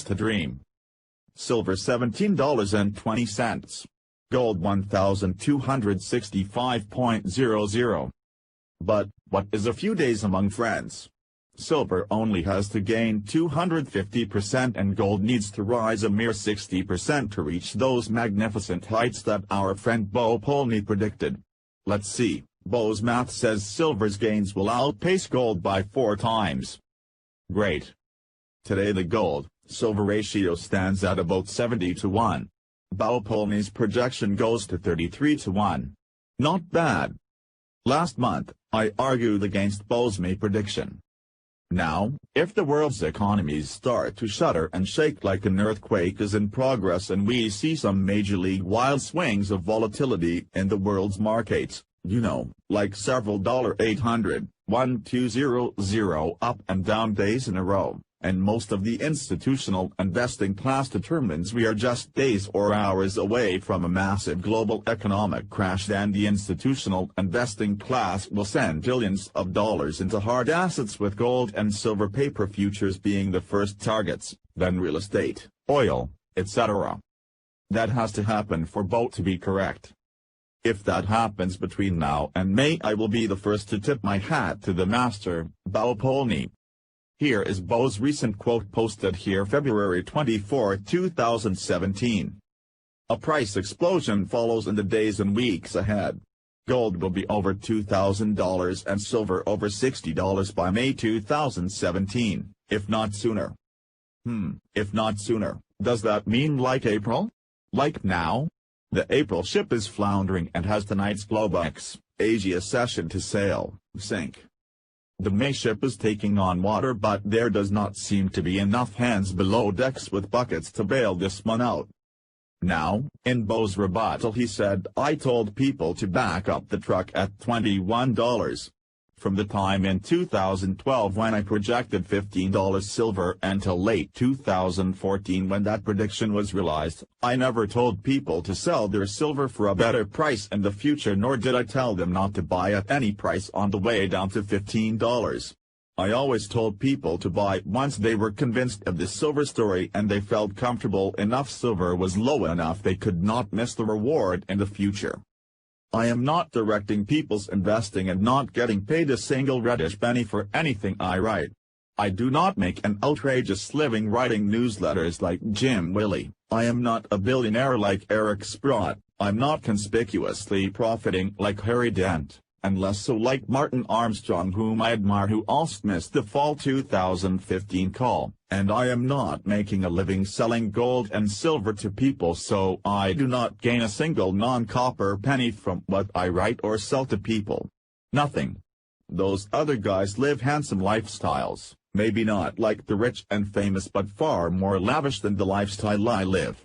a dream. Silver $17.20. Gold 1,265.00. But, what is a few days among friends? Silver only has to gain 250% and gold needs to rise a mere 60% to reach those magnificent heights that our friend Polny predicted. Let's see, Bo's math says silver's gains will outpace gold by 4 times. Great. Today the gold-silver ratio stands at about 70-1. Polny's projection goes to 33-1. Not bad. Last month, I argued against Bo's May prediction. Now, if the world's economies start to shudder and shake like an earthquake is in progress and we see some major league wild swings of volatility in the world's markets, like several $800, 1-2-0-0 up and down days in a row, and most of the institutional investing class determines we are just days or hours away from a massive global economic crash, then the institutional investing class will send billions of dollars into hard assets, with gold and silver paper futures being the first targets, then real estate, oil, etc. That has to happen for Bo to be correct. If that happens between now and May, I will be the first to tip my hat to the master, Polny. Here is Bo's recent quote posted here February 24, 2017. A price explosion follows in the days and weeks ahead. Gold will be over $2,000 and silver over $60 by May 2017, if not sooner. If not sooner, does that mean like April? Like now? The April ship is floundering and has tonight's Globex, Asia session to sail, sink. The May ship is taking on water, but there does not seem to be enough hands below decks with buckets to bail this one out. Now, in Bo's rebuttal he said, I told people to back up the truck at $21. From the time in 2012 when I projected $15 silver until late 2014 when that prediction was realized, I never told people to sell their silver for a better price in the future, nor did I tell them not to buy at any price on the way down to $15. I always told people to buy once they were convinced of the silver story and they felt comfortable enough silver was low enough they could not miss the reward in the future. I am not directing people's investing and not getting paid a single reddish penny for anything I write. I do not make an outrageous living writing newsletters like Jim Willie, I am not a billionaire like Eric Sprott, I'm not conspicuously profiting like Harry Dent, and less so like Martin Armstrong, whom I admire, who also missed the fall 2015 call, and I am not making a living selling gold and silver to people, so I do not gain a single non-copper penny from what I write or sell to people. Nothing. Those other guys live handsome lifestyles, maybe not like the rich and famous but far more lavish than the lifestyle I live.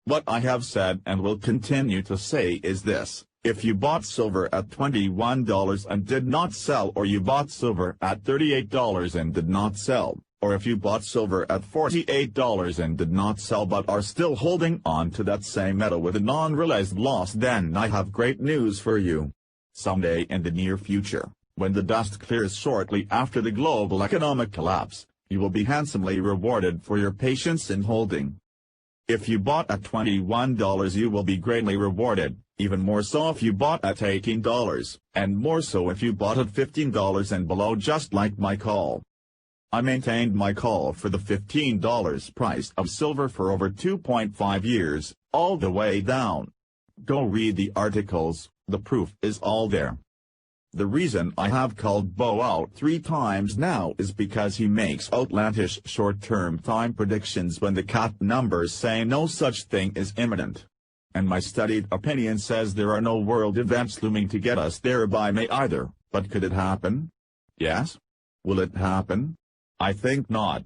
What I have said and will continue to say is this. If you bought silver at $21 and did not sell, or you bought silver at $38 and did not sell, or if you bought silver at $48 and did not sell but are still holding on to that same metal with a non-realized loss, then I have great news for you. Someday in the near future, when the dust clears shortly after the global economic collapse, you will be handsomely rewarded for your patience in holding. If you bought at $21 you will be greatly rewarded, even more so if you bought at $18, and more so if you bought at $15 and below, just like my call. I maintained my call for the $15 price of silver for over 2.5 years, all the way down. Go read the articles, the proof is all there. The reason I have called Bo out 3 times now is because he makes outlandish short-term time predictions when the cat numbers say no such thing is imminent. And my studied opinion says there are no world events looming to get us there by May either, but could it happen? Yes? Will it happen? I think not.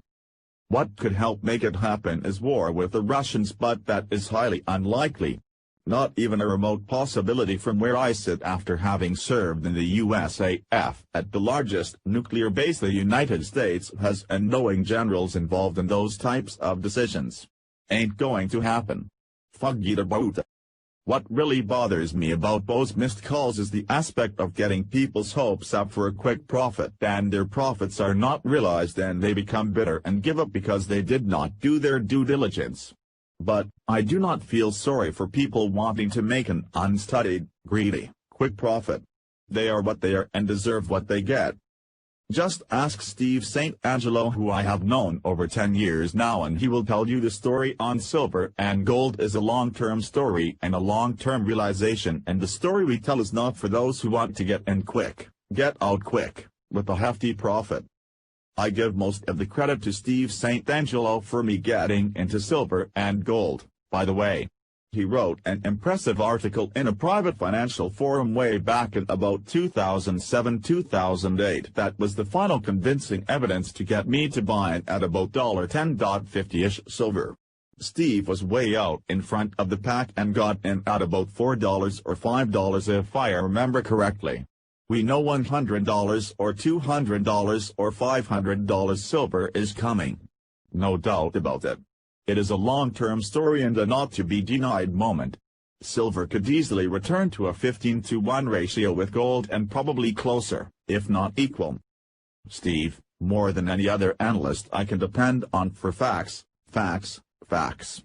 What could help make it happen is war with the Russians, but that is highly unlikely. Not even a remote possibility from where I sit after having served in the USAF at the largest nuclear base the United States has, and knowing generals involved in those types of decisions. Ain't going to happen. Fuggy the Roota. What really bothers me about those missed calls is the aspect of getting people's hopes up for a quick profit, and their profits are not realized and they become bitter and give up because they did not do their due diligence. But, I do not feel sorry for people wanting to make an unstudied, greedy, quick profit. They are what they are and deserve what they get. Just ask Steve St. Angelo, who I have known over 10 years now, and he will tell you the story on silver and gold is a long-term story and a long-term realization, and the story we tell is not for those who want to get in quick, get out quick, with a hefty profit. I give most of the credit to Steve St. Angelo for me getting into silver and gold, by the way. He wrote an impressive article in a private financial forum way back in about 2007-2008 that was the final convincing evidence to get me to buy at about $10.50-ish silver. Steve was way out in front of the pack and got in at about $4 or $5 if I remember correctly. We know $100 or $200 or $500 silver is coming. No doubt about it. It is a long-term story and a not-to-be-denied moment. Silver could easily return to a 15-to-1 ratio with gold and probably closer, if not equal. Steve, more than any other analyst I can depend on for facts, facts, facts.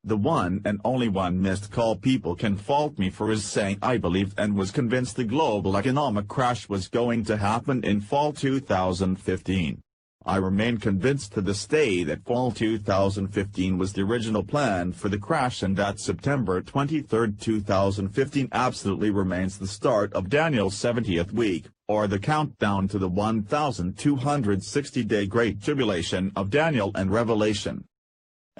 The one and only one missed call people can fault me for is saying I believed and was convinced the global economic crash was going to happen in fall 2015. I remain convinced to this day that fall 2015 was the original plan for the crash and that September 23, 2015 absolutely remains the start of Daniel's 70th week, or the countdown to the 1260-day Great Tribulation of Daniel and Revelation.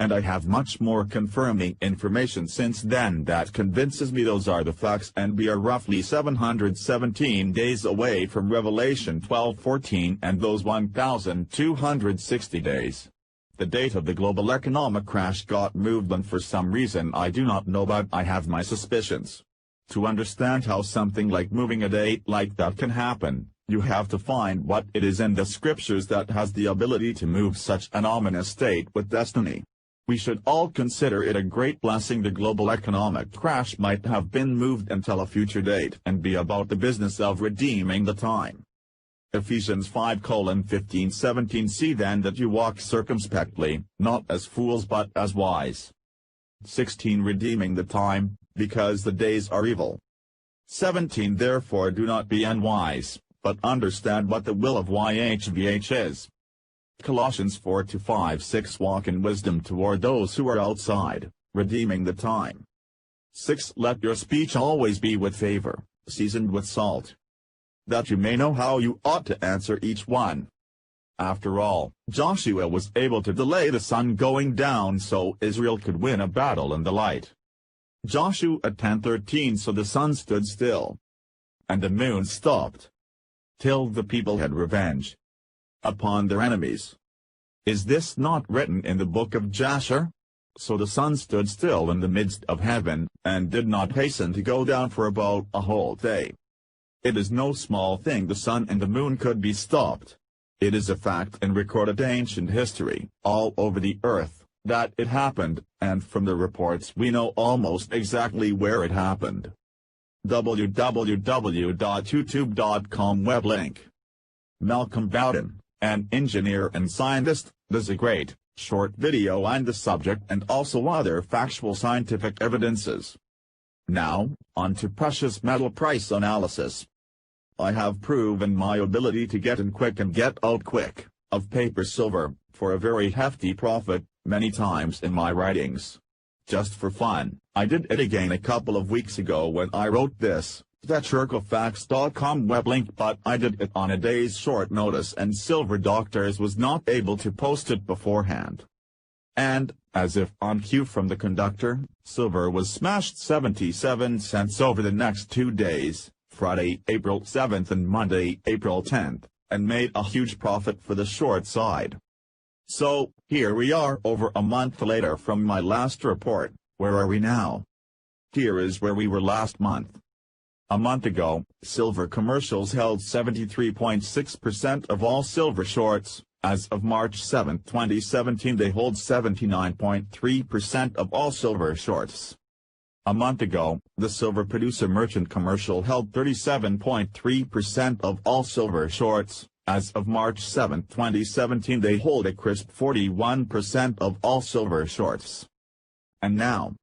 And I have much more confirming information since then that convinces me those are the facts, and we are roughly 717 days away from Revelation 12:14 and those 1260 days. The date of the global economic crash got moved, and for some reason I do not know, but I have my suspicions. To understand how something like moving a date like that can happen, you have to find what it is in the scriptures that has the ability to move such an ominous state with destiny. We should all consider it a great blessing the global economic crash might have been moved until a future date and be about the business of redeeming the time. Ephesians 5:15-17 See then that you walk circumspectly, not as fools but as wise. 16 Redeeming the time, because the days are evil. 17 Therefore do not be unwise, but understand what the will of YHVH is. Colossians 4-5-6 Walk in wisdom toward those who are outside, redeeming the time. 6 Let your speech always be with favor, seasoned with salt, that you may know how you ought to answer each one. After all, Joshua was able to delay the sun going down so Israel could win a battle in the light. Joshua 10:13 So the sun stood still, and the moon stopped, till the people had revenge upon their enemies. Is this not written in the book of Jasher? So the sun stood still in the midst of heaven, and did not hasten to go down for about a whole day. It is no small thing the sun and the moon could be stopped. It is a fact in recorded ancient history, all over the earth, that it happened, and from the reports we know almost exactly where it happened. www.youtube.com web link. Malcolm Bowden, an engineer and scientist, does a great, short video on the subject and also other factual scientific evidences. Now, on to precious metal price analysis. I have proven my ability to get in quick and get out quick, of paper silver, for a very hefty profit, many times in my writings. Just for fun, I did it again a couple of weeks ago when I wrote this. That TurkofFacts.com web link, but I did it on a day's short notice and Silver Doctors was not able to post it beforehand. And, as if on cue from the conductor, silver was smashed 77 cents over the next 2 days, Friday, April 7th and Monday, April 10th, and made a huge profit for the short side. So, here we are over a month later from my last report. Where are we now? Here is where we were last month. A month ago, silver commercials held 73.6% of all silver shorts. As of March 7, 2017 they hold 79.3% of all silver shorts. A month ago, the silver producer merchant commercial held 37.3% of all silver shorts. As of March 7, 2017, they hold a crisp 41% of all silver shorts. And now,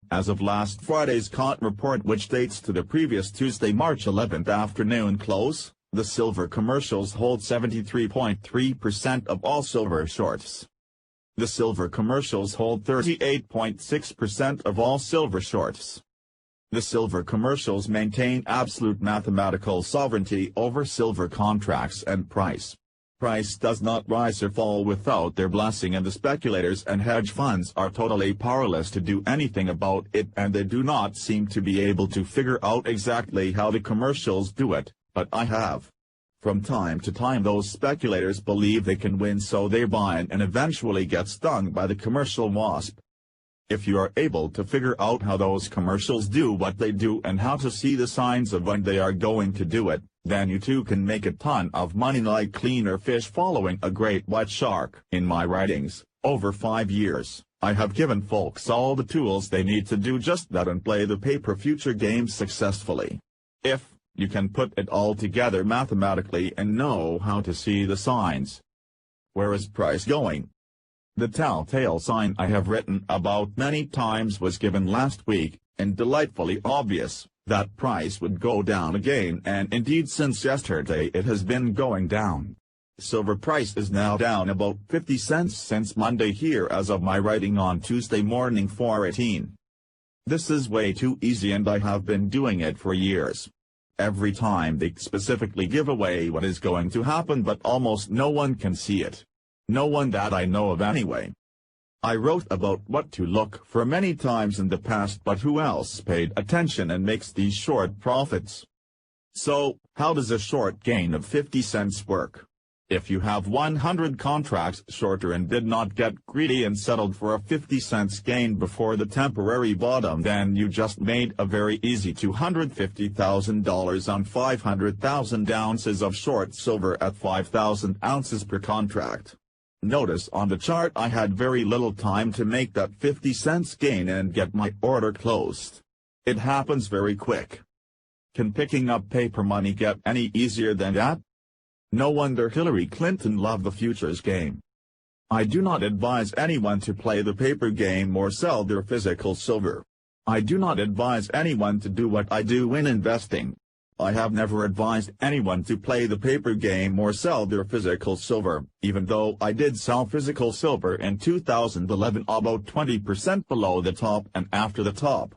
as of last Friday's COT report, which dates to the previous Tuesday, March 11 afternoon close, the silver commercials hold 73.3% of all silver shorts. The silver commercials hold 38.6% of all silver shorts. The silver commercials maintain absolute mathematical sovereignty over silver contracts and price. Price does not rise or fall without their blessing, and the speculators and hedge funds are totally powerless to do anything about it, and they do not seem to be able to figure out exactly how the commercials do it, but I have. From time to time those speculators believe they can win, so they buy and eventually get stung by the commercial wasp. If you are able to figure out how those commercials do what they do and how to see the signs of when they are going to do it, then you too can make a ton of money like cleaner fish following a great white shark. In my writings, over 5 years, I have given folks all the tools they need to do just that and play the paper future game successfully. If you can put it all together mathematically and know how to see the signs. Where is price going? The telltale sign I have written about many times was given last week, and delightfully obvious, that price would go down again, and indeed since yesterday it has been going down. Silver price is now down about 50 cents since Monday here as of my writing on Tuesday morning 4/18. This is way too easy, and I have been doing it for years. Every time they specifically give away what is going to happen, but almost no one can see it. No one that I know of anyway. I wrote about what to look for many times in the past, but who else paid attention and makes these short profits? So, how does a short gain of 50 cents work? If you have 100 contracts shorter and did not get greedy and settled for a 50 cents gain before the temporary bottom, then you just made a very easy $250,000 on 500,000 ounces of short silver at 5,000 ounces per contract. Notice on the chart I had very little time to make that 50 cents gain and get my order closed. It happens very quick. Can picking up paper money get any easier than that? No wonder Hillary Clinton loved the futures game. I do not advise anyone to play the paper game or sell their physical silver. I do not advise anyone to do what I do in investing. I have never advised anyone to play the paper game or sell their physical silver, even though I did sell physical silver in 2011 about 20% below the top and after the top.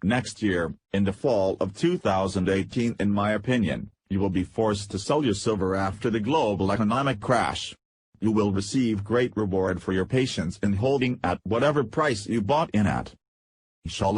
Next year, in the fall of 2018, in my opinion, you will be forced to sell your silver after the global economic crash. You will receive great reward for your patience in holding at whatever price you bought in at. Shalom.